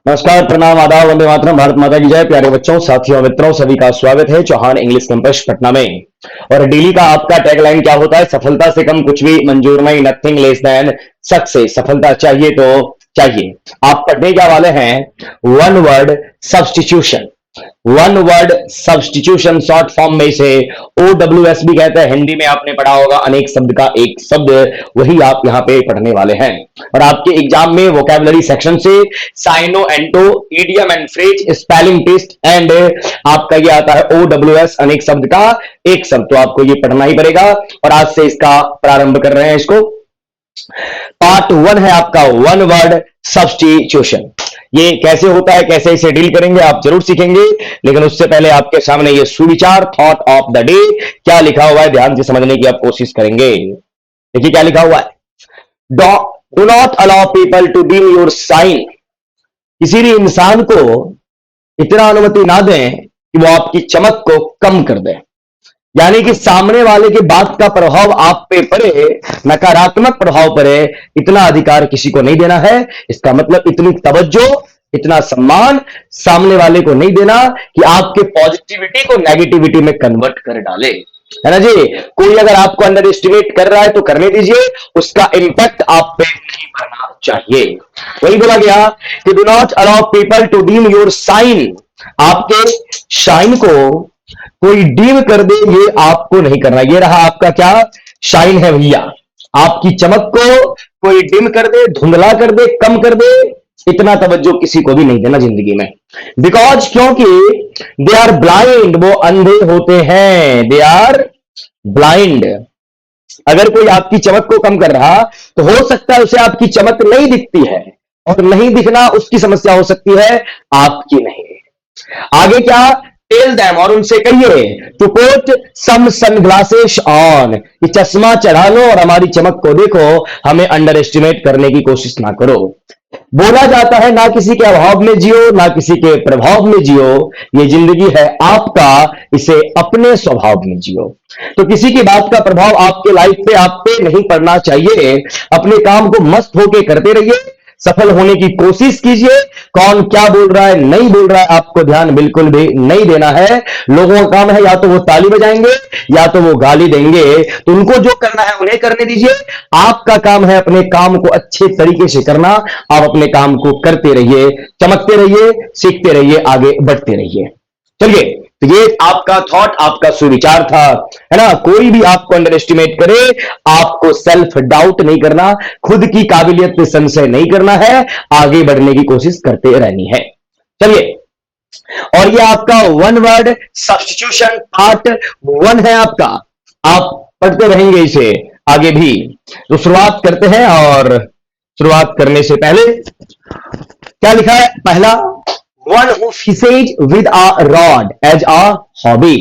नमस्कार, प्रणाम, आदाब, वंदे मातरम, भारत माता की जय। प्यारे बच्चों, साथियों, मित्रों, सभी का स्वागत है चौहान इंग्लिश कैंपस पटना में। और डेली का आपका टैगलाइन क्या होता है? सफलता से कम कुछ भी मंजूर नहीं, नथिंग लेस देन सक्सेस। सफलता चाहिए तो चाहिए। आप पढ़ने क्या वाले हैं? One word substitution. One word substitution short form में इसे OWS भी कहते हैं। हिंदी में आपने पढ़ा होगा अनेक शब्द का एक शब्द, वही आप यहां पे पढ़ने वाले हैं। और आपके एग्जाम में वोकैबुलरी सेक्शन से syno anto idiom and phrase spelling test and आपका ये आता है OWS अनेक शब्द का एक शब्द, तो आपको ये पढ़ना ही पड़ेगा। और आज से इसका प्रारंभ कर रहे हैं। इसको पार्ट 1 है आपका वन वर्ड सब्स्टिट्यूशन। ये कैसे होता है, कैसे इसे डील करेंगे, आप जरूर सीखेंगे। लेकिन उससे पहले आपके सामने ये सुविचार थॉट ऑफ द डे क्या लिखा हुआ है, ध्यान से समझने की आप कोशिश करेंगे। देखिए क्या लिखा हुआ है। Do not allow people to dim your shine. किसी भी इंसान को इतना अनुमति ना दें कि वो आपकी चमक को कम कर दे। यानी कि सामने वाले की बात का प्रभाव आप पे पड़े, नकारात्मक प्रभाव पड़े, इतना अधिकार किसी को नहीं देना है। इसका मतलब इतनी तवज्जो, इतना सम्मान सामने वाले को नहीं देना कि आपके पॉजिटिविटी को नेगेटिविटी में कन्वर्ट कर डाले, है ना जी। कोई अगर आपको अंडर एस्टिमेट कर रहा है तो करने दीजिए, उसका इंपैक्ट आप पे नहीं पड़ना चाहिए। वही बोला गया कि do not allow people to dim your shine. आपके शाइन को कोई डीम कर दे, ये आपको नहीं करना। ये रहा आपका क्या शाइन है भैया। आपकी चमक को कोई डिम कर दे, धुंधला कर दे, कम कर दे, इतना तवज्जो किसी को भी नहीं देना जिंदगी में। बिकॉज क्योंकि दे आर ब्लाइंड, वो अंधे होते हैं। They are blind. अगर कोई आपकी चमक को कम कर रहा तो हो सकता है उसे आपकी चमक नहीं दिखती है, और नहीं दिखना उसकी समस्या हो सकती है, आपकी नहीं। आगे क्या? टेल देम, और उनसे कहिए to put some sunglasses on, कि चश्मा चढ़ा लो और हमारी चमक को देखो, हमें अंडर एस्टिमेट करने की कोशिश ना करो। बोला जाता है ना किसी के अभाव में जियो, ना किसी के प्रभाव में जियो। ये जिंदगी है आपका, इसे अपने स्वभाव में जियो। तो किसी की बात का प्रभाव आपके लाइफ पे, आप पे नहीं पड़ना चाहिए। अपने काम को मस्त होके करते रहिए, सफल होने की कोशिश कीजिए। कौन क्या बोल रहा है, नहीं बोल रहा है, आपको ध्यान बिल्कुल भी नहीं देना है। लोगों का काम है या तो वो ताली बजाएंगे या तो वो गाली देंगे, तो उनको जो करना है उन्हें करने दीजिए। आपका काम है अपने काम को अच्छे तरीके से करना। आप अपने काम को करते रहिए, चमकते रहिए, सीखते रहिए, आगे बढ़ते रहिए। चलिए, तो ये आपका थॉट, आपका सुविचार था, है ना। कोई भी आपको अंडर एस्टिमेट करे, आपको सेल्फ डाउट नहीं करना, खुद की काबिलियत पे संशय नहीं करना है, आगे बढ़ने की कोशिश करते रहनी है। चलिए, और ये आपका वन वर्ड सब्स्टिट्यूशन पार्ट 1 है आपका। आप पढ़ते रहेंगे इसे आगे भी। तो शुरुआत करते हैं, और शुरुआत करने से पहले क्या लिखा है? पहला, one who fishes with a rod as a hobby.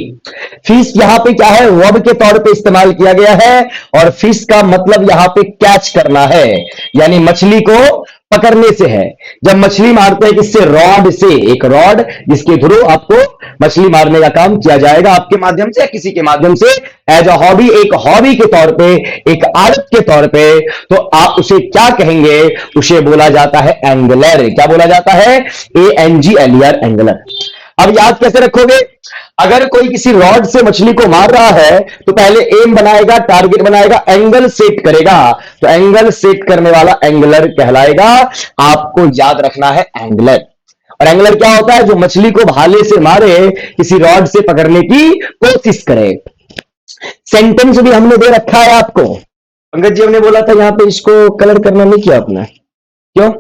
Fish यहां पे क्या है? वर्ब के तौर पे इस्तेमाल किया गया है, और फिश का मतलब यहां पे कैच करना है, यानी मछली को पकड़ने से है। जब मछली मारते हैं किससे? रॉड से। एक रॉड जिसके थ्रू आपको मछली मारने का काम किया जाएगा, आपके माध्यम से या किसी के माध्यम से, एज अ हॉबी, एक हॉबी के तौर पे, एक आदत के तौर पे। तो आप उसे क्या कहेंगे? उसे बोला जाता है एंगलर। क्या बोला जाता है? ANGLER, angler. अब याद कैसे रखोगे? अगर कोई किसी रॉड से मछली को मार रहा है तो पहले एम बनाएगा, टारगेट बनाएगा, एंगल सेट करेगा। तो एंगल सेट करने वाला एंगलर कहलाएगा। आपको याद रखना है एंगलर। और एंगलर क्या होता है? जो मछली को भाले से मारे, किसी रॉड से पकड़ने की कोशिश करे। सेंटेंस भी हमने दे रखा है आपको। पंकज जी, हमने बोला था यहां पे इसको कलर करना नहीं किया आपने, क्यों?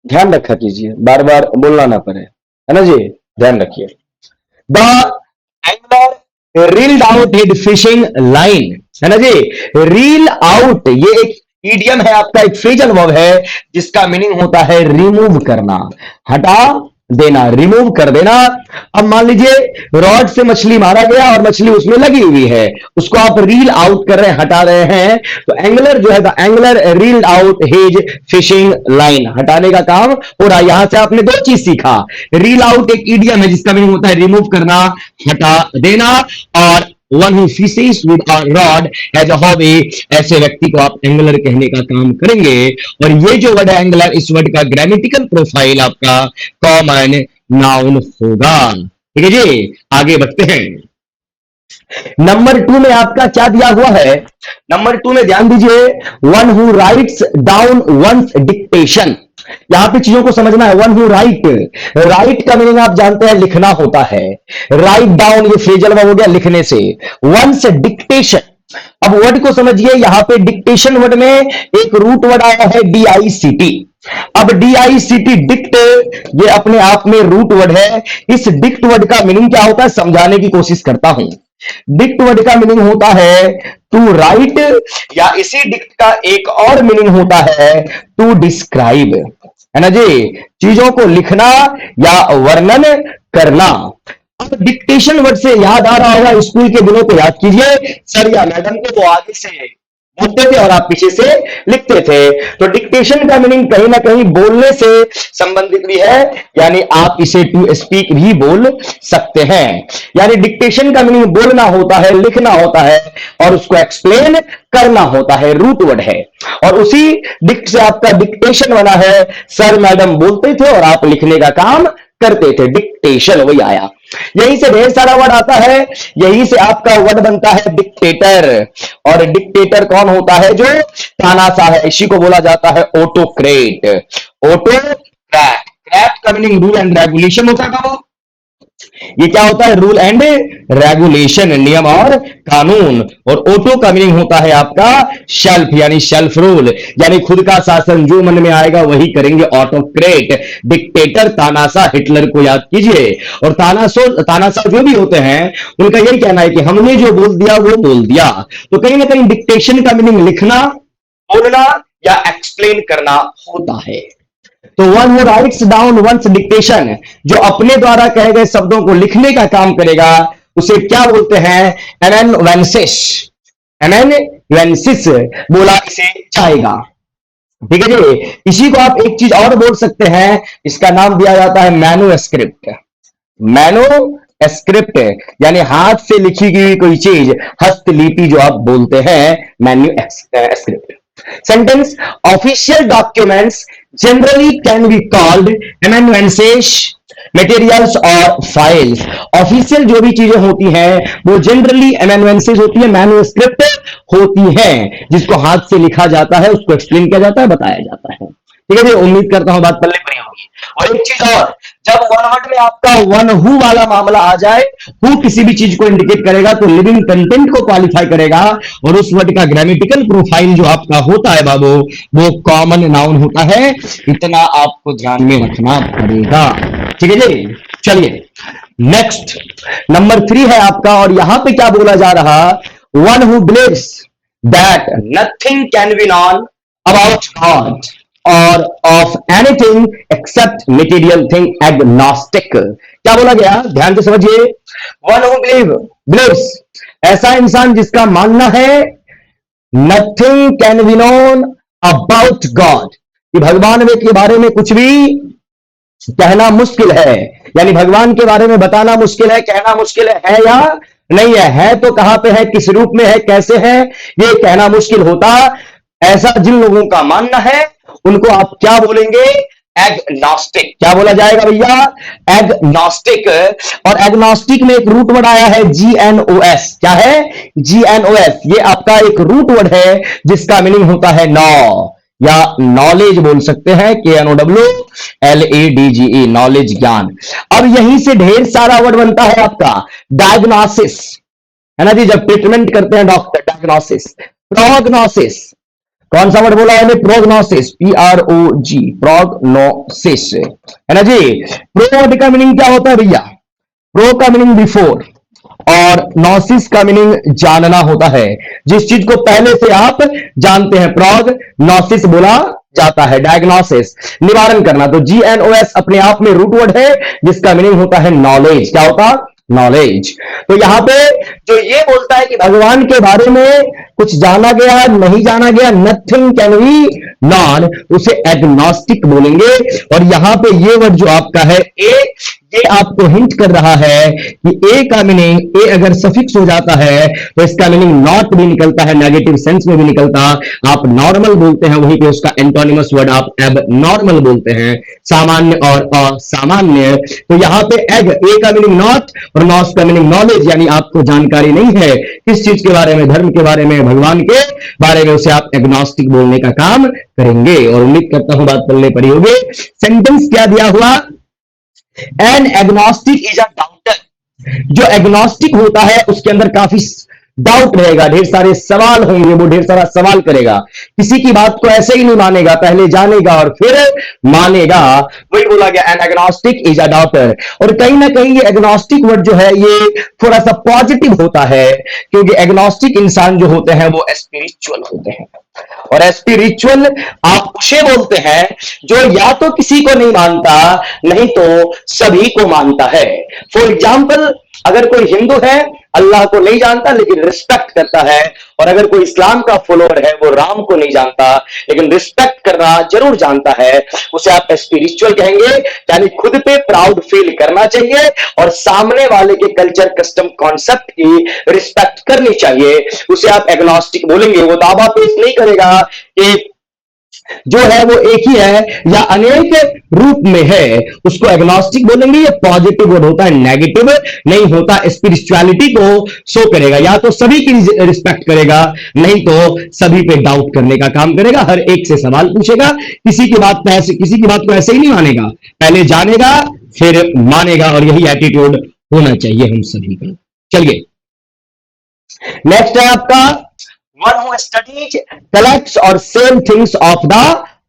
ध्यान रखा कीजिए, बार बार बोलना ना पड़े, है ना जी, ध्यान रखिए। The angler reeled out his fishing line, है ना जी। रील आउट ये एक ईडियम है आपका, एक फ्रेजल वर्ब है जिसका मीनिंग होता है रिमूव करना, हटा देना, रिमूव कर देना। अब मान लीजिए रॉड से मछली मारा गया और मछली उसमें लगी हुई है, उसको आप रील आउट कर रहे हैं, हटा रहे हैं। तो एंगलर जो है, the angler reeled out his fishing line, हटाने का काम हो रहा है। यहां से आपने 2 चीज सीखा। रील आउट एक ईडियम है जिसका मीनिंग होता है रिमूव करना, हटा देना, और one who fishes with a rod as a hobby, ऐसे व्यक्ति को आप एंगलर कहने का काम करेंगे। और ये जो वर्ड है एंगलर, इस वर्ड का ग्रामेटिकल प्रोफाइल आपका कॉमन नाउन होगा। ठीक है जी, आगे बढ़ते हैं। नंबर 2 में आपका क्या दिया हुआ है? नंबर 2 में ध्यान दीजिए, one who writes down one's dictation. यहां पे चीजों को समझना है। वन हु राइट, राइट का मीनिंग आप जानते हैं लिखना होता है। राइट डाउन ये फ्रेजल वर्ब हो गया लिखने से। वंस डिक्टेशन, अब वर्ड को समझिए, यहां पे डिक्टेशन वर्ड में एक रूट वर्ड आया है DICT। अब DICT डिक्ट, ये अपने आप में रूट वर्ड है। इस डिक्ट वर्ड का मीनिंग क्या होता है समझाने की कोशिश करता हूं। डिक्ट वर्ड का मीनिंग होता है टू राइट, या इसी डिक्ट का एक और मीनिंग होता है टू डिस्क्राइब, है ना जी, चीजों को लिखना या वर्णन करना। अब डिक्टेशन वर्ड से याद आ रहा होगा, स्कूल के दिनों को याद कीजिए, सर या मैडम को वो आगे से बोलते थे और आप पीछे से लिखते थे। तो डिक्टेशन का मीनिंग कहीं ना कहीं बोलने से संबंधित भी है, यानी आप इसे टू स्पीक भी बोल सकते हैं। यानी डिक्टेशन का मीनिंग बोलना होता है, लिखना होता है और उसको एक्सप्लेन करना होता है, रूट वर्ड है। और उसी डिक्ट से आपका डिक्टेशन बना है, सर मैडम बोलते थे और आप लिखने का काम करते थे, डिक्टेशन वही आया। यहीं से ढेर सारा वर्ड आता है, यहीं से आपका वर्ड बनता है डिक्टेटर। और डिक्टेटर कौन होता है? जो तानाशाह है, इसी को बोला जाता है ऑटोक्रेट। ऑटोक्रेट, क्रैट का मीनिंग रूल एंड रेगुलेशन होता है। वो ये क्या होता है? रूल एंड रेगुलेशन, नियम और कानून। और ऑटो का मीनिंग होता है आपका शेल्फ, यानी शेल्फ रूल, यानी खुद का शासन, जो मन में आएगा वही करेंगे, ऑटोक्रेट। डिक्टेटर तानाशाह, हिटलर को याद कीजिए। और तानाशाह जो भी होते हैं उनका यही कहना है कि हमने जो बोल दिया वो बोल दिया। तो कहीं ना कहीं डिक्टेशन का मीनिंग लिखना, बोलना या एक्सप्लेन करना होता है। तो one who writes down one's dictation, जो अपने द्वारा कहे गए शब्दों को लिखने का काम करेगा, उसे क्या बोलते हैं? एमेनवेंसिस। एमेनवेंसिस बोला इसे जाएगा। ठीक है जी। इसी को आप एक चीज और बोल सकते हैं, इसका नाम दिया जाता है मैन्युस्क्रिप्ट। मैन्युस्क्रिप्ट यानी हाथ से लिखी गई कोई चीज, हस्तलिपि जो आप बोलते हैं, manuscript. Sentence: official documents generally can be called amanuenses, materials और files। ऑफिशियल जो भी चीजें होती हैं वो जनरली amanuenses होती है, मैन्युस्क्रिप्ट होती हैं, जिसको हाथ से लिखा जाता है, उसको एक्सप्लेन किया जाता है, बताया जाता है। ठीक है जी, उम्मीद करता हूं बात पल्ले पड़ी होगी। और एक चीज और, जब वन वर्ड में आपका वन हु वाला मामला आ जाए, हु किसी भी चीज को इंडिकेट करेगा तो लिविंग कंटेंट को क्वालिफाई करेगा, और उस वर्ड का ग्रामेटिकल प्रोफाइल जो आपका होता है बाबू, वो कॉमन नाउन होता है। इतना आपको ध्यान में रखना पड़ेगा। ठीक है जी, चलिए नेक्स्ट नंबर 3 है आपका, और यहां पे क्या बोला जा रहा? One who believes that nothing can be known about God or of anything except material thing, agnostic. क्या बोला गया? ध्यान से समझिए। वन हु बिलीव्स, ऐसा इंसान जिसका मानना है nothing can be known about God, कि भगवान के बारे में कुछ भी कहना मुश्किल है, यानी भगवान के बारे में बताना मुश्किल है, कहना मुश्किल है या नहीं है? है तो कहां पे है, किस रूप में है, कैसे है, ये कहना मुश्किल होता। ऐसा जिन लोगों का मानना है उनको आप क्या बोलेंगे? एग्नोस्टिक। क्या बोला जाएगा भैया? एग्नोस्टिक। और एग्नोस्टिक में एक रूट वर्ड आया है GNOS। क्या है? GNOS। ये आपका एक रूट वर्ड है जिसका मीनिंग होता है नॉ, या नॉलेज बोल सकते हैं, KNOWLEDGE, नॉलेज, ज्ञान। अब यहीं से ढेर सारा वर्ड बनता है आपका डायग्नोसिस, है ना जी, जब ट्रीटमेंट करते हैं डॉक्टर, डायग्नोसिस। प्रोग्नोसिस, कौन सा वर्ड बोला है? प्रोग्नोसिस, PROG, प्रोग्नोसिस, है ना जी। प्रो वर्ड का मीनिंग क्या होता है भैया? प्रो का मीनिंग बिफोर, और नोसिस का मीनिंग जानना होता है, जिस चीज को पहले से आप जानते हैं, प्रोग्नोसिस बोला जाता है। डायग्नोसिस, निवारण करना। तो GNOS अपने आप में रूट वर्ड है जिसका मीनिंग होता है नॉलेज। क्या होता? नॉलेज। तो यहां पे जो ये बोलता है कि भगवान के बारे में कुछ जाना गया, नहीं जाना गया, नथिंग कैन बी नॉन, उसे एग्नोस्टिक बोलेंगे। और यहां पे ये वर्ड जो आपका है ए, ये आपको हिंट कर रहा है कि ए का मीनिंग, ए अगर सफिक्स हो जाता है तो इसका मीनिंग नॉट भी निकलता है, नेगेटिव सेंस में भी निकलता। आप नॉर्मल बोलते हैं, वहीं पे उसका एंटोनिमस वर्ड आप एब नॉर्मल बोलते हैं, सामान्य और असामान्य। तो यहां पे एग, ए का मीनिंग नॉट और नॉस का मीनिंग नॉलेज, यानी आपको जानकारी नहीं है किस चीज के बारे में, धर्म के बारे में, भगवान के बारे में, उसे आप एग्नोस्टिक बोलने का काम करेंगे। और उम्मीद करता हूं बात पल्ले पड़ी होगी। सेंटेंस क्या दिया हुआ, an agnostic is a doubter. जो एग्नोस्टिक होता है उसके अंदर काफी डाउट रहेगा, ढेर सारे सवाल होंगे, वो ढेर सारा सवाल करेगा, किसी की बात को ऐसे ही नहीं मानेगा, पहले जानेगा और फिर मानेगा। वही बोला गया, an agnostic is a doubter. और कहीं ना कहीं ये एग्नोस्टिक वर्ड जो है ये थोड़ा सा पॉजिटिव होता है, क्योंकि एग्नोस्टिक इंसान जो होते हैं वो स्पिरिचुअल होते हैं। और स्पिरिचुअल आप उसे बोलते हैं जो या तो किसी को नहीं मानता, नहीं तो सभी को मानता है। फॉर एग्जाम्पल, अगर कोई हिंदू है, अल्लाह को नहीं जानता लेकिन रिस्पेक्ट करता है, और अगर कोई इस्लाम का फॉलोअर है, वो राम को नहीं जानता लेकिन रिस्पेक्ट करना जरूर जानता है, उसे आप स्पिरिचुअल कहेंगे। यानी खुद पे प्राउड फील करना चाहिए और सामने वाले के कल्चर, कस्टम, कॉन्सेप्ट की रिस्पेक्ट करनी चाहिए, उसे आप एग्नोस्टिक बोलेंगे। वो दावा पेश नहीं करेगा कि जो है वो एक ही है या अनेक रूप में है, उसको एग्नोस्टिक बोलेंगे। ये पॉजिटिव वर्ड होता है, नेगेटिव नहीं होता। स्पिरिचुअलिटी को शो करेगा, या तो सभी की रिस्पेक्ट करेगा, नहीं तो सभी पे डाउट करने का काम करेगा, हर एक से सवाल पूछेगा, किसी की बात को ऐसे ही नहीं मानेगा, पहले जानेगा फिर मानेगा। और यही एटीट्यूड होना चाहिए हम सभी का। चलिए नेक्स्ट है आपका, one who studies, collects or same things of the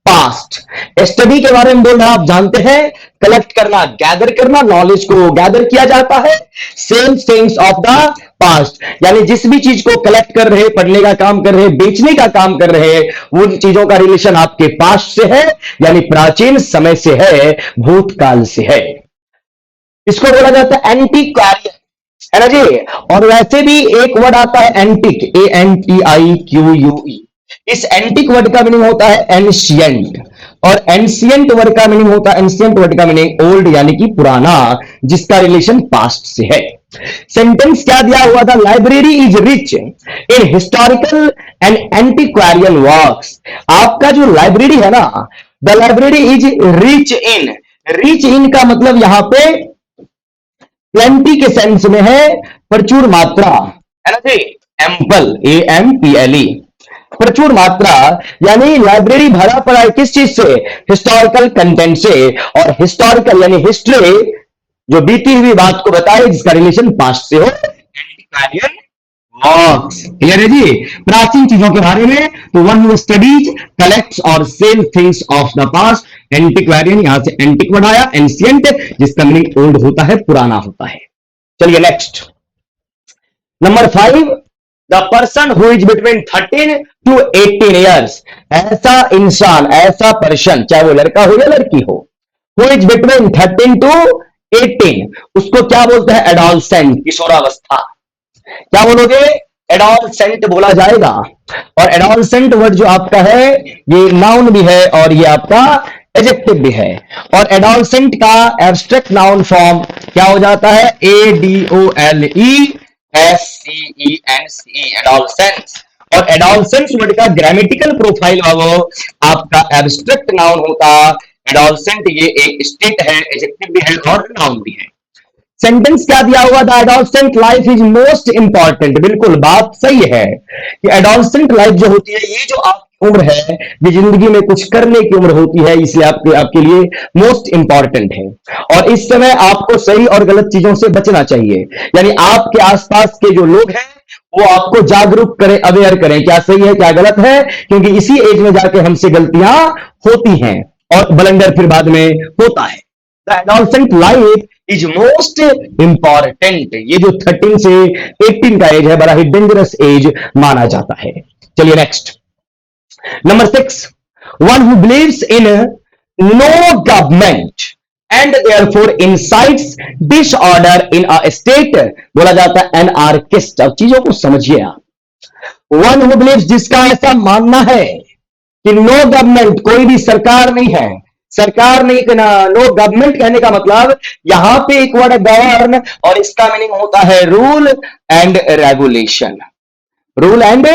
past. Study के बारे में बोल रहा है, आप जानते हैं, कलेक्ट करना, गैदर करना, नॉलेज को गैदर किया जाता है। Same things of the past, यानी जिस भी चीज को कलेक्ट कर रहे, पढ़ने का काम कर रहे, बेचने का काम कर रहे, उन चीजों का रिलेशन आपके पास्ट से है, यानी प्राचीन समय से है, भूतकाल से है। इसको बोला जाता है एंटीक्वारियन, है ना जी। और वैसे भी एक वर्ड आता है एंटिक, ANTIQUE। इस एंटिक वर्ड का मीनिंग होता है एंशियंट, और एंशियंट वर्ड का मीनिंग होता है, एंशियंट वर्ड का मीनिंग ओल्ड, यानी कि पुराना, जिसका रिलेशन पास्ट से है। सेंटेंस क्या दिया हुआ था, library is rich in historical and antiquarian works. आपका जो लाइब्रेरी है ना, the library is rich in, rich in का मतलब यहां पे प्लेंटी के सेंस में है, प्रचुर मात्रा, है ना जी, एम्पल, AMPLE, प्रचुर मात्रा। यानी लाइब्रेरी भरा पड़ा है किस चीज से, हिस्टोरिकल कंटेंट से। और हिस्टोरिकल यानी हिस्ट्री, जो बीती हुई बात को बताए, जिसका रिलेशन पास्ट से हो। एंटिक्वारियन वर्क्स, क्लियर है जी, प्राचीन चीजों के बारे में। तो one who studies, collects or same things of the past. Antiquarian, यहां से एंटिक वर्ड आया, एंशियंट जिसका मीनिंग ओल्ड होता है, पुराना होता है। चलिए next, number 5, the person who is between 13 to 18 years. ऐसा इंसान, ऐसा पर्सन, चाहे वो लड़का हो या लड़की हो, हु इज बिटवीन 13 to 18, उसको क्या बोलते हैं, एडोलसेंट, किशोरावस्था। क्या बोलोगे, एडोलसेंट बोला जाएगा। और एडोलसेंट वर्ड जो आपका है, ये नाउन भी है और ये आपका एडजेक्टिव भी है। और एडोलसेंट का एब्स्ट्रैक्ट नाउन फॉर्म क्या हो जाता है, ADOLESCENCE, एडोलसेंस। और एडोलसेंस वर्ड का ग्रामेटिकल प्रोफाइल वो आपका एब्स्ट्रैक्ट नाउन होता। एडोलसेंट ये एक स्टेट है, एडजेक्टिव भी है और नाउन भी है। सेंटेंस क्या दिया हुआ था, adolescent life is most important. बिल्कुल बात सही है कि एडोलसेंट लाइफ जो होती है, ये जो आपकी उम्र है, ये जिंदगी में कुछ करने की उम्र होती है, इसलिए आपके लिए मोस्ट इंपॉर्टेंट है। और इस समय आपको सही और गलत चीजों से बचना चाहिए, यानी आपके आसपास के जो लोग हैं वो आपको जागरूक करें, अवेयर करें, क्या सही है क्या गलत है, क्योंकि इसी एज में जाके हमसे गलतियां होती हैं और ब्लंडर फिर बाद में होता है। The adolescent life is most important. ये जो 13 से 18 का एज है, बड़ा ही डेंजरस एज माना जाता है। चलिए next, number 6, one who believes in no government and therefore incites disorder in a state, बोला जाता है एनार्किस्ट। अब चीजों को समझिए आप, वन हु बिलीव्स, जिसका ऐसा मानना है कि नो गवर्नमेंट, कोई भी सरकार नहीं है, सरकार नहीं कहना, नो गवर्नमेंट कहने का मतलब यहां पे एक वर्ड गवर्न और इसका मीनिंग होता है rule and regulation. Rule and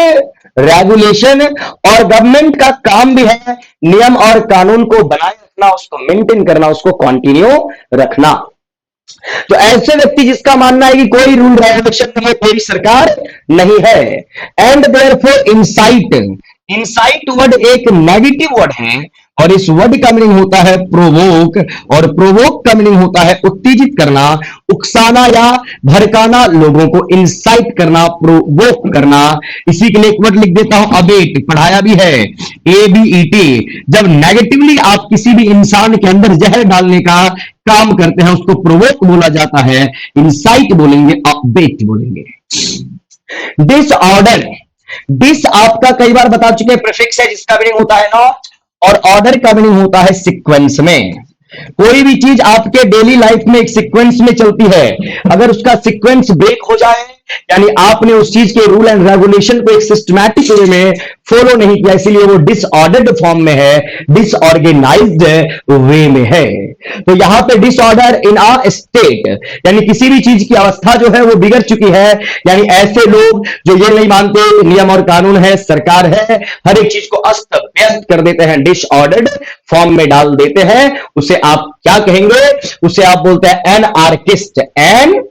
regulation, और गवर्नमेंट का काम भी है नियम और कानून को बनाए रखना, उसको मेंटेन करना, उसको कंटिन्यू रखना। तो ऐसे व्यक्ति जिसका मानना है कि कोई रूल रेगुलेशन नहीं है, कोई सरकार नहीं है, and therefore insight, insight word एक नेगेटिव वर्ड है और इस वर्ड का मीनिंग होता है प्रोवोक, और प्रोवोक का मीनिंग होता है उत्तेजित करना, उकसाना या भड़काना, लोगों को इंसाइट करना, प्रोवोक करना। इसी के लिए एक वर्ड लिख देता हूं, अबेट, पढ़ाया भी है, ABET। जब नेगेटिवली आप किसी भी इंसान के अंदर जहर डालने का काम करते हैं उसको प्रोवोक बोला जाता है, इंसाइट बोलेंगे, अबेट बोलेंगे। डिसऑर्डर, डिस आपका कई बार बता चुके हैं प्रीफिक्स है जिसका मीनिंग होता है नॉट, और ऑर्डर का मीनिंग होता है सीक्वेंस में। कोई भी चीज आपके डेली लाइफ में एक सीक्वेंस में चलती है, अगर उसका सीक्वेंस ब्रेक हो जाए यानी आपने उस चीज के रूल एंड रेगुलेशन को एक सिस्टमैटिक वे में फॉलो नहीं किया, इसीलिए वो डिसऑर्डर्ड फॉर्म में है, डिसऑर्गेनाइज्ड वे में है। तो यहां पे डिसऑर्डर इन अ स्टेट, यानी किसी भी चीज की अवस्था जो है वो बिगड़ चुकी है, यानी ऐसे लोग जो ये नहीं मानते नियम और कानून है, सरकार है, हर एक चीज को अस्त व्यस्त कर देते हैं, डिसऑर्डर्ड फॉर्म में डाल देते हैं, उसे आप क्या कहेंगे? उसे आप बोलते हैं एनआर्किस्ट, एन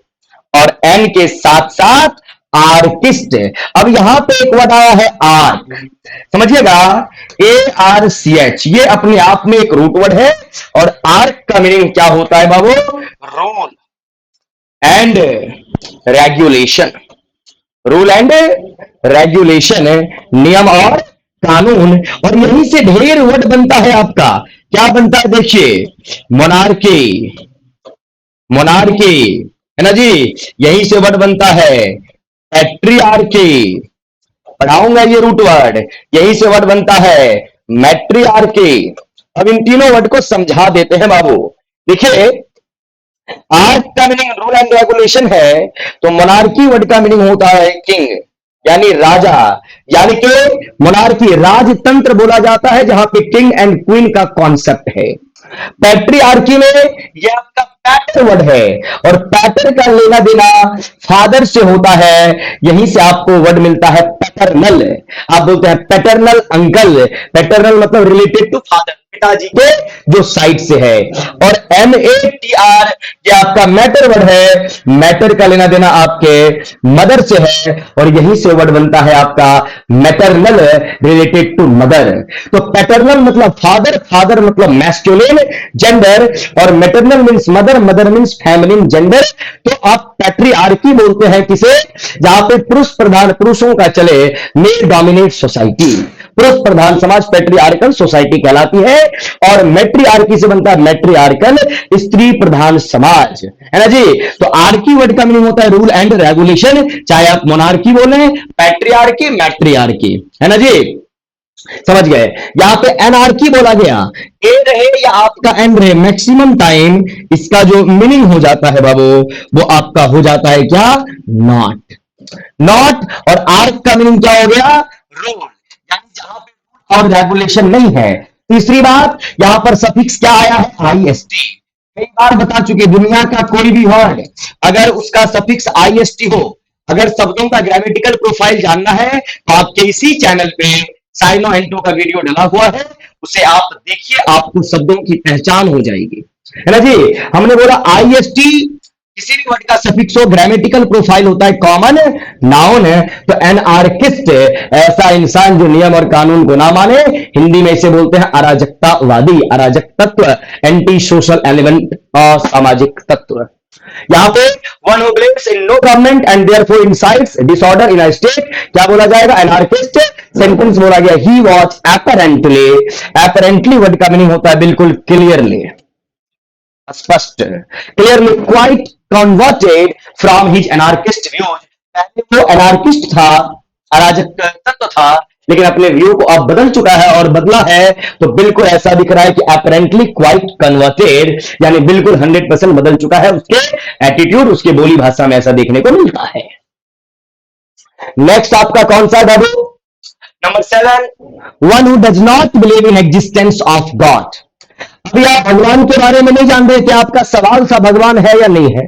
और एन के साथ साथ आर्किस्ट। अब यहां पे एक वर्ड आया है आर्क, समझिएगा, ARCH, ये अपने आप में एक रूट वर्ड है, और आर्क का मीनिंग क्या होता है बाबू? Rule and regulation, rule and regulation, नियम और कानून। और यहीं से ढेर वर्ड बनता है आपका, क्या बनता है देखिए, मोनार्की, मोनार्की है ना जी, यहीं से वर्ड बनता है पैट्रियार्की, पढ़ाऊंगा ये रूट वर्ड, यहीं से वर्ड बनता है मैट्रियार्की। अब इन तीनों वर्ड को समझा देते हैं बाबू। देखिए आर्क का मीनिंग रूल एंड रेगुलेशन है, तो मोनार्की वर्ड का मीनिंग होता है किंग, यानी राजा, यानी कि मोनार्की राजतंत्र बोला जाता है जहां पे किंग एंड क्वीन का कॉन्सेप्ट है। पैट्रियार्की में यह आपका पैटर वर्ड है, और पैटर का लेना देना फादर से होता है, यहीं से आपको वर्ड मिलता है पैटर्नल। आप बोलते हैं पैटर्नल अंकल, पैटर्नल मतलब रिलेटेड टू फादर, पिताजी के जो साइड से है। और MATR ये आपका मैटर वर्ड है, मैटर का लेना देना आपके मदर से है, और यहीं से वर्ड बनता है आपका मैटरनल, रिलेटेड टू मदर। तो पैटर्नल मतलब फादर, फादर मतलब मैस्कुलिन जेंडर, और maternal means mother, mother means feminine gender. तो आप पैट्रियार्की बोलते हैं किसे? जहां पे पुरुष प्रधान, पुरुषों का चले, मेल डोमिनेट सोसाइटी, पुरुष प्रधान समाज पैट्रियार्कल सोसाइटी कहलाती है। और मैट्रियार्की से बनता है मैट्रियार्कल, स्त्री प्रधान समाज, है ना जी। तो आर्की वर्ड का मीनिंग होता है रूल एंड रेगुलेशन, चाहे आप मोनार्की बोले, पैट्रियार्की, मैट्रियार्की, है ना जी, समझ गए। यहां पे एनआरकी बोला गया, ए रहे या आपका एन रहे, मैक्सिमम टाइम इसका जो मीनिंग हो जाता है बाबू वो आपका हो जाता है क्या? Not, not. और आर्क का मीनिंग क्या हो गया? रूल, यानी जहां पे रूल और रेगुलेशन नहीं है। तीसरी बात, यहां पर सफिक्स क्या आया है? आईएसटी। कई बार बता चुके, दुनिया का कोई भी वर्ड अगर उसका सफिक्स आईएसटी हो, अगर शब्दों का ग्रामेटिकल प्रोफाइल जानना है तो आपके इसी चैनल पे साइनो एंटो का वीडियो डला हुआ है, उसे आप देखिए, आपको शब्दों की पहचान हो जाएगी, है ना जी। हमने बोला आईएसटी किसी भी वर्ड का सफिक्स हो, ग्रामेटिकल प्रोफाइल होता है कॉमन नाउन है। तो एनआर्किस्ट ऐसा इंसान जो नियम और कानून को ना माने, हिंदी में इसे बोलते हैं अराजकतावादी, अराजक तत्व, एंटी सोशल एलिमेंट, असामाजिक तत्व। यहां पे one who believes in no government and therefore incites disorder in a state, क्या बोला जाएगा? एनार्किस्ट। सेंटेंस बोला गया, he was apparently, apparently word का मीनिंग होता है बिल्कुल क्लियरली, स्पष्ट, clearly quite converted from his anarchist views. पहले वो एनार्किस्ट था, अराजक तत्व था, लेकिन अपने व्यू को अब बदल चुका है, और बदला है तो बिल्कुल ऐसा दिख रहा है कि अपरेंटली क्वाइट कन्वर्टेड, यानी बिल्कुल 100% बदल चुका है उसके एटीट्यूड, उसके बोली भाषा में ऐसा देखने को मिलता है। नेक्स्ट आपका कौन सा बाबू? Number 7, one who does not believe in existence of God. अभी आप भगवान के बारे में नहीं जान रहे थे, आपका सवाल था भगवान है या नहीं है,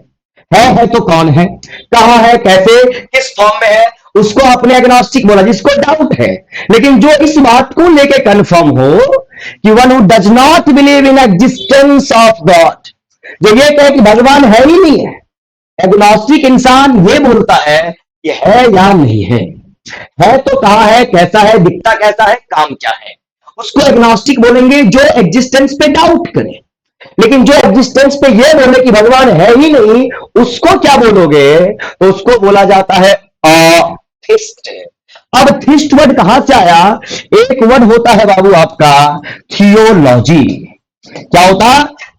है तो कौन है, कहां है, कैसे, किस फॉर्म में है, उसको आपने एग्नोस्टिक बोला, जिसको डाउट है। लेकिन जो इस बात को लेके कंफर्म हो कि one who does not believe in existence of God, जो ये कहे कि भगवान है ही नहीं है, एग्नोस्टिक इंसान ये बोलता है कि है या नहीं है तो कहां है, कैसा है, दिखता कैसा है, काम क्या है, उसको एग्नोस्टिक बोलेंगे। जो एग्जिस्टेंस पे डाउट करे, लेकिन जो एग्जिस्टेंस पे ये बोले कि भगवान है ही नहीं, उसको क्या बोलोगे, तो उसको बोला जाता है अथिस्ट। अब थिस्ट वर्ड कहां से आया, एक वर्ड होता है बाबू आपका थियोलॉजी। क्या होता,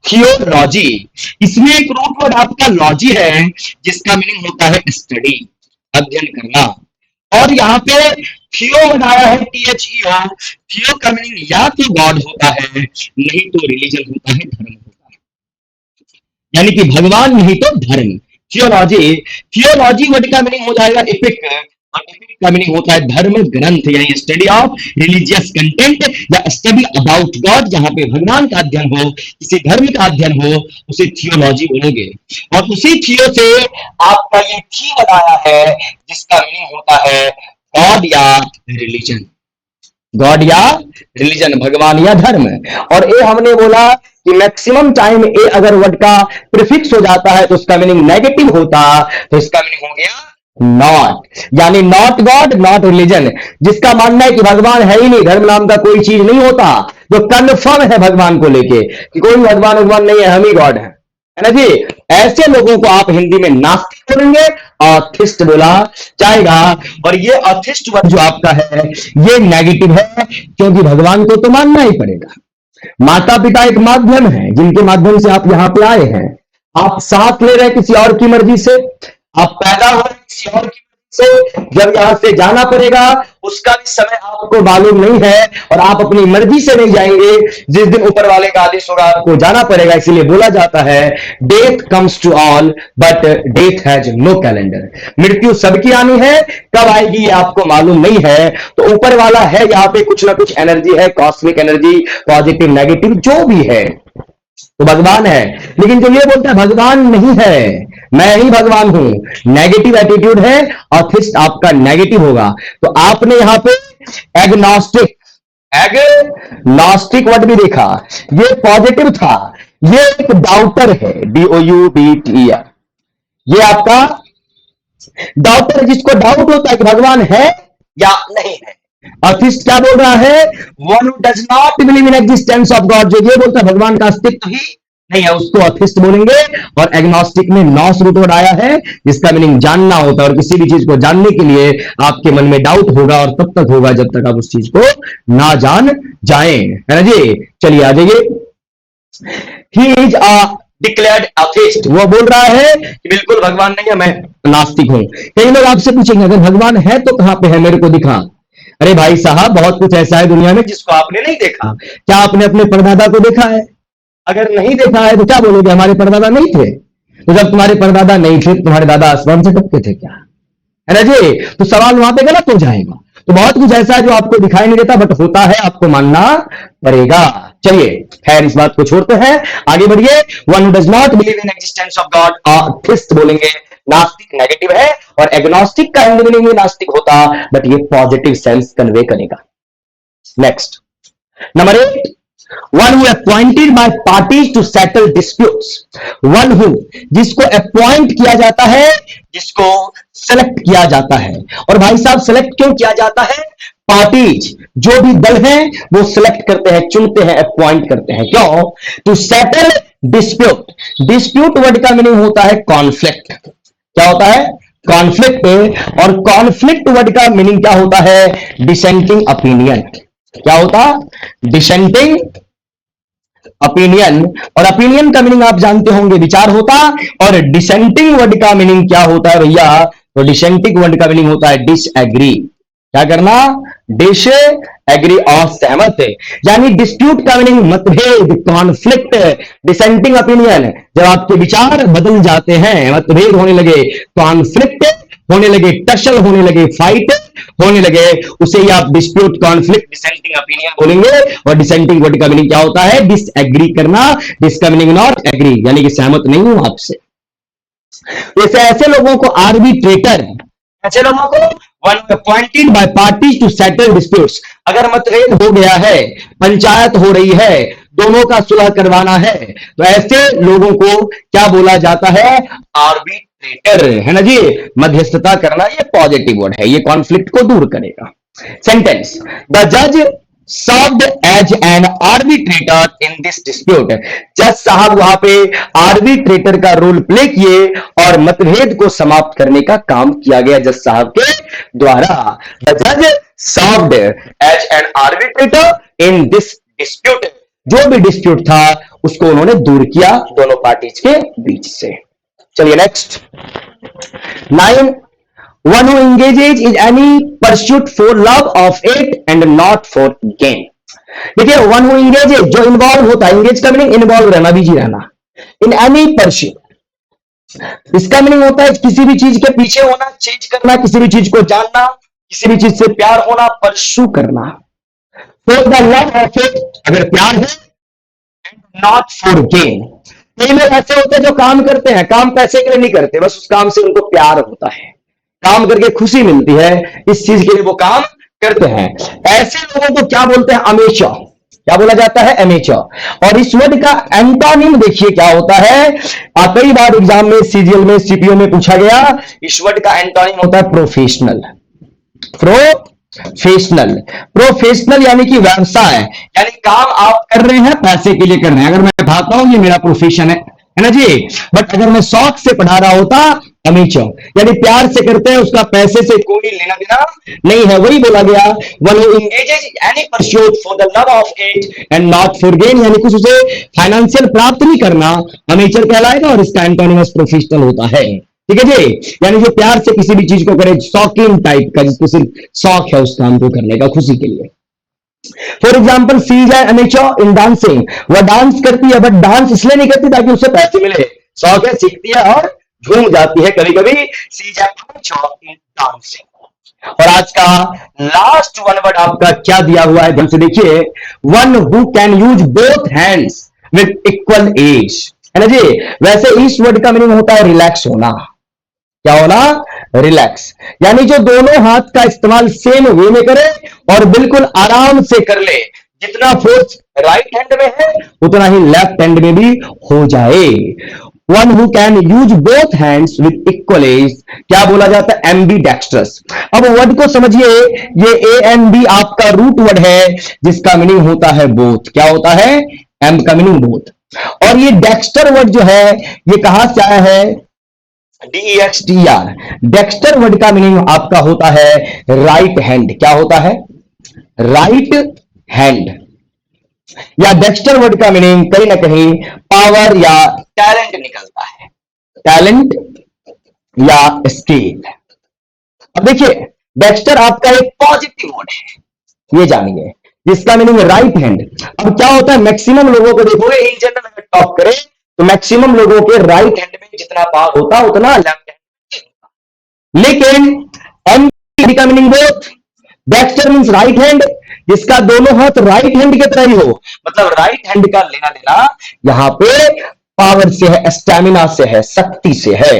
थियोलॉजी। इसमें एक रूट वर्ड आपका लॉजी है, जिसका मीनिंग होता है स्टडी, अध्ययन करना। और यहां पे थियो बनाया है THEO। थियो का मीनिंग या तो गॉड होता है, नहीं तो रिलीजन होता है, धर्म होता है, यानी कि भगवान नहीं तो धर्म। थियोलॉजी, थियोलॉजी वर्ड का मीनिंग हो जाएगा एपिक, और एपिक का मीनिंग होता है धर्म ग्रंथ, यानी स्टडी ऑफ रिलीजियस कंटेंट या स्टडी अबाउट गॉड। जहां पे भगवान का अध्ययन हो, किसी धर्म का अध्ययन हो, उसे थियोलॉजी बोलोगे। और उसी थियो से आपका ये थी बनाया है, जिसका मीनिंग होता है गॉड या रिलीजन, गॉड या रिलीजन, भगवान या धर्म। और ए हमने बोला कि मैक्सिमम टाइम ए अगर वर्ड का प्रीफिक्स हो जाता है तो उसका मीनिंग नेगेटिव होता, तो इसका मीनिंग हो गया नॉट, यानी नॉट गॉड नॉट रिलीजन। जिसका मानना है कि भगवान है ही नहीं, धर्म नाम का कोई चीज नहीं होता, जो कन्फर्म है भगवान को लेके कि कोई भगवान नहीं है, हम ही गॉड है ना जी। ऐसे लोगों को आप हिंदी में नास्तिक बोलेंगे, ऑथिस्ट बोला जाएगा। और ये ऑथिस्ट वर्ड जो आपका है ये नेगेटिव है, क्योंकि भगवान को तो मानना ही पड़ेगा। माता पिता एक माध्यम है, जिनके माध्यम से आप यहां पे आए हैं। आप सांस ले रहे हैं किसी और की मर्जी से, आप पैदा हो रहे हैं किसी और की मर्जी से, जब यहां से जाना पड़ेगा उसका भी समय आपको मालूम नहीं है, और आप अपनी मर्जी से नहीं जाएंगे। जिस दिन ऊपर वाले का आदेश होगा आपको जाना पड़ेगा। इसीलिए बोला जाता है death comes to all but death has no calendar. मृत्यु सबकी आनी है, कब आएगी ये आपको मालूम नहीं है। तो ऊपर वाला है, यहां पे कुछ ना कुछ एनर्जी है, कॉस्मिक एनर्जी, पॉजिटिव नेगेटिव जो भी है, तो भगवान है। लेकिन जो ये बोलता है भगवान नहीं है, मैं ही भगवान हूं, नेगेटिव एटीट्यूड है, ऑथिस्ट आपका नेगेटिव होगा। तो आपने यहां पे एग्नोस्टिक, एग्नोस्टिक वर्ड भी देखा, ये पॉजिटिव था, ये एक डाउटर है, DOUBTER, ये आपका डाउटर है, जिसको डाउट होता है कि भगवान है या नहीं है। ऑथिस्ट क्या बोल रहा है, one who does not believe in existence of God, जो ये बोलता है भगवान का अस्तित्व ही नहीं है, उसको ऑथिस्ट बोलेंगे। और एग्नोस्टिक में नॉस रूट वर्ड आया है, जिसका मीनिंग जानना होता है। और किसी भी चीज को जानने के लिए आपके मन में डाउट होगा, और तब तक होगा जब तक आप उस चीज को ना जान जाए, है ना जी। चलिए आ जाइए। ही इज अ डिक्लेयर्ड अथिस्ट, वो बोल रहा है कि बिल्कुल भगवान नहीं है, मैं नास्तिक हूं। कई लोग आपसे पूछेंगे अगर भगवान है तो कहां पे है, मेरे को दिखा। अरे भाई साहब, बहुत कुछ ऐसा है दुनिया में जिसको आपने नहीं देखा। क्या आपने अपने परदादा को देखा है? अगर नहीं देखा है तो क्या बोलोगे, हमारे परदादा नहीं थे? तो जब तुम्हारे परदादा नहीं थे, तुम्हारे दादा आसमान से टपके थे क्या, है ना जी। तो सवाल वहां पे गलत हो जाएगा। तो बहुत कुछ ऐसा है जो आपको दिखाई नहीं देता, बट होता है, आपको मानना पड़ेगा। चलिए खैर, इस बात को छोड़ते हैं, आगे बढ़िए। One who does not believe in existence of God, atheist बोलेंगे। नास्तिक नेगेटिव है, और एग्नोस्टिक का हिंदी मीनिंग भी नास्तिक होता, बट ये पॉजिटिव सेंस कन्वे करेगा। Next, number 8, one who appointed by parties to settle disputes. One who, जिसको अपॉइंट किया जाता है, जिसको सेलेक्ट किया जाता है। और भाई साहब, सेलेक्ट क्यों किया जाता है? पार्टीज, जो भी दल हैं वो सिलेक्ट करते हैं, चुनते हैं, अपॉइंट करते हैं। क्यों? To settle dispute. Dispute word का मीनिंग होता है कॉन्फ्लिक्ट। क्या होता है? कॉन्फ्लिक्ट। और कॉन्फ्लिक्ट वर्ड का मीनिंग क्या होता है? Dissenting opinion. क्या होता? Dissenting opinion. और ओपिनियन का मीनिंग आप जानते होंगे, विचार होता। और डिसेंटिंग वर्ड का मीनिंग क्या होता है भैया? तो डिसेंटिंग वर्ड का मीनिंग होता है डिसएग्री। क्या करना? डिस एग्री, असहमत। यानी डिस्प्यूट का मीनिंग मतभेद, कॉन्फ्लिक्ट। डिसेंटिंग ओपिनियन, जब आपके विचार बदल जाते हैं, मतभेद होने लगे, कॉन्फ्लिक्ट होने लगे, टसल होने लगे, फाइट होने लगे उसे ही आप डिस्प्यूट, कॉन्फ्लिक्ट, डिसेंटिंग ओपिनियन बोलेंगे। और डिसेंटिंग वर्ड का मीनिंग क्या होता है? डिसएग्री करना। डिस का मीनिंग नॉट एग्री, यानी कि सहमत नहीं हूं आपसे। जैसे ऐसे लोगों को आर्बिट्रेटर, ऐसे लोगों को one appointed by parties to settle disputes. अगर मतभेद हो गया है, पंचायत हो रही है, दोनों का सुलह करवाना है, तो ऐसे लोगों को क्या बोला जाता है? आर्बिट्रेटर, है ना जी। मध्यस्थता करना ये पॉजिटिव वर्ड है, ये कॉन्फ्लिक्ट को दूर करेगा। सेंटेंस, द जज served as an arbitrator in this dispute. जज साहब वहां पे आर्बिट्रेटर का रोल प्ले किए और मतभेद को समाप्त करने का काम किया गया जज साहब के द्वारा। द जज served as an arbitrator in this dispute. जो भी डिस्प्यूट था उसको उन्होंने दूर किया दोनों पार्टीज के बीच से। चलिए next, 9, one who engages in any pursuit for love of it and not for gain। देखिए, one who engages, जो इन्वॉल्व होता है, इंगेज का मीनिंग इन्वॉल्व रहना, बिजी रहना। इन एनी परस्यूट, इसका मीनिंग होता है किसी भी चीज के पीछे होना, चेंज करना, किसी भी चीज को जानना, किसी भी चीज से प्यार होना, परस्यू करना। For the love of it, अगर प्यार है, नॉट फॉर गेन। कई लोग ऐसे होते हैं जो काम करते हैं, काम पैसे के लिए नहीं करते, बस उस काम से उनको प्यार होता है, काम करके खुशी मिलती है, इस चीज के लिए वो काम करते हैं। ऐसे लोगों को क्या बोलते हैं? अमेचर। क्या बोला जाता है? अमेचर। और इस वर्ड का एंटोनिम देखिए क्या होता है। कई बार एग्जाम में, सीजीएल में, सीपीओ में पूछा गया, इस वर्ड का एंटोनिम होता है प्रोफेशनल। प्रोफेशनल, प्रोफेशनल यानी कि व्यवसाय, यानी काम आप कर रहे हैं, पैसे के लिए कर रहे हैं। अगर मैं पढ़ाता हूं, ये मेरा प्रोफेशन है ना जी। बट अगर मैं शौक से पढ़ा रहा होता, अमेचर, यानी प्यार से करते हैं, उसका पैसे से कोई लेना देना नहीं है। वही बोला गया, one who engages in any pursuit for the love of it and not for gain, यानी कुछ उसे फाइनेंशियल प्राप्त नहीं करना, अमेचर कहलाएगा। और इसका एंटोनिमस प्रोफेशनल होता है। ठीक है जी, यानी जो प्यार से किसी भी चीज को करे, शौकीन टाइप का, जिसको सिर्फ शौक है उस काम को करने का, खुशी के लिए। For example, she is an amateur in dancing. वह डांस करती है, बट डांस इसलिए नहीं करती ताकि उसे पैसे मिले, शौक है, सीखती है और झूम जाती है कभी कभी। She is an amateur in dancing. और आज का लास्ट वन वर्ड आपका क्या दिया हुआ है, ध्यान से देखिए। One who can use both hands with equal ease, है ना जी। वैसे इस वर्ड का मीनिंग होता है रिलैक्स होना। क्या होना? रिलैक्स, यानी जो दोनों हाथ का इस्तेमाल सेम वे में करे और बिल्कुल आराम से कर ले। जितना फोर्स राइट हैंड में है उतना ही लेफ्ट हैंड में भी हो जाए। One who can use both hands with equal ease, क्या बोला जाता है? एम्बीडेक्स्ट्रस। अब वर्ड को समझिए, ये ANB आपका रूट वर्ड है, जिसका मीनिंग होता है बोथ। क्या होता है? एम का मीनिंग बोथ। और ये डेक्स्टर वर्ड जो है, ये कहां से आया है? DEXTR। डेक्स्टर वर्ड का मीनिंग आपका होता है राइट हैंड। क्या होता है? Right hand. या डेक्स्टर वर्ड का मीनिंग कहीं ना कहीं पावर या टैलेंट निकलता है, टैलेंट या स्किल। अब देखिए, डेक्स्टर आपका एक पॉजिटिव वर्ड है, ये जानिए, जिसका मीनिंग राइट हैंड। अब क्या होता है, मैक्सिमम लोगों को देखोगे, इन जनरल अगर टॉप करें तो मैक्सिमम लोगों के राइट हैंड में जितना पावर होता उतना लेफ्ट हैंड। लेकिन एम का meaning both. Dexter means right hand, जिसका दोनों हाथ राइट हैंड के तरह ही हो, मतलब राइट हैंड का लेना देना यहां पे पावर से है, स्टैमिना से है, शक्ति से है।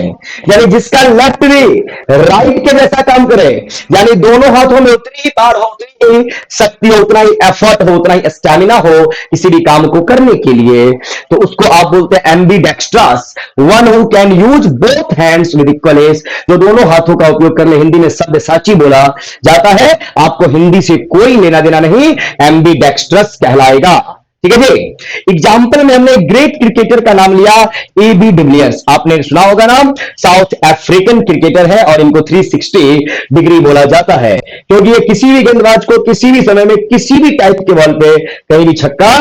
यानी जिसका लेफ्ट भी राइट के जैसा काम करे, यानी दोनों हाथों में उतनी ही पावर हो, उतनी ही शक्ति हो, उतना ही एफर्ट हो, उतना ही स्टैमिना हो किसी भी काम को करने के लिए, तो उसको आप बोलते हैं ambidextrous. One who can use both hands with equal ease, जो दोनों हाथों का उपयोग कर ले। हिंदी में शब्द साची बोला जाता है, आपको हिंदी से कोई लेना देना नहीं, एम्बीडेक्स्ट्रस कहलाएगा। ठीक है जी। एग्जाम्पल में हमने ग्रेट क्रिकेटर का नाम लिया, AB डिविलियर्स। आपने सुना होगा नाम, साउथ अफ्रीकन क्रिकेटर है और इनको 360 डिग्री बोला जाता है, क्योंकि ये किसी भी गेंदबाज को किसी भी समय में किसी भी टाइप के बॉल पे कहीं भी छक्का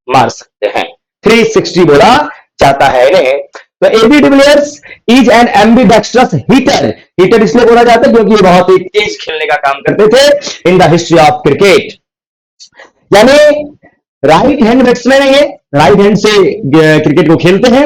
मार सकते हैं। 360 बोला जाता है इन्हें। तो AB de Villiers is an ambidextrous hitter. Hitter इसलिए बोला जाता है क्योंकि ये बहुत ही तेज खेलने का काम करते थे इन द हिस्ट्री ऑफ क्रिकेट। यानी राइट हैंड बैट्समैन है ये, राइट हैंड से क्रिकेट को खेलते हैं,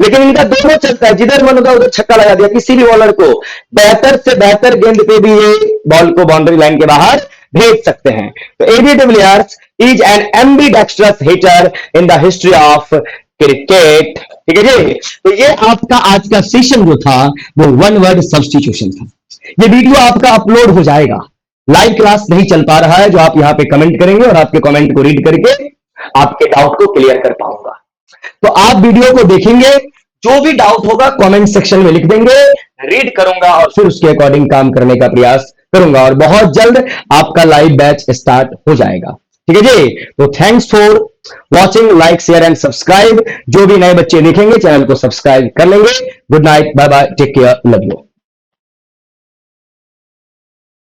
लेकिन इनका दोनों चलता है, जिधर मन होगा उधर छक्का लगा दिया। किसी भी बॉलर को बेहतर से बेहतर गेंद पे भी ये बॉल को बाउंड्री लाइन के बाहर भेज सकते हैं। तो AB de Villiers is an ambidextrous hitter in the history of cricket. ठीक है जी। तो ये आपका आज का सेशन जो था वो वन वर्ड सब्स्टिट्यूशन था। ये वीडियो आपका अपलोड हो जाएगा, लाइव क्लास नहीं चल पा रहा है, जो आप यहां पे कमेंट करेंगे और आपके कमेंट को रीड करके आपके डाउट को क्लियर कर पाऊंगा। तो आप वीडियो को देखेंगे, जो भी डाउट होगा कमेंट सेक्शन में लिख देंगे, रीड करूंगा और फिर उसके अकॉर्डिंग काम करने का प्रयास करूंगा और बहुत जल्द आपका लाइव बैच स्टार्ट हो जाएगा। ठीक है जी। तो thanks for watching, like share and subscribe. जो भी नए बच्चे देखेंगे चैनल को सब्सक्राइब कर लेंगे। Good night, bye bye, take care, love you.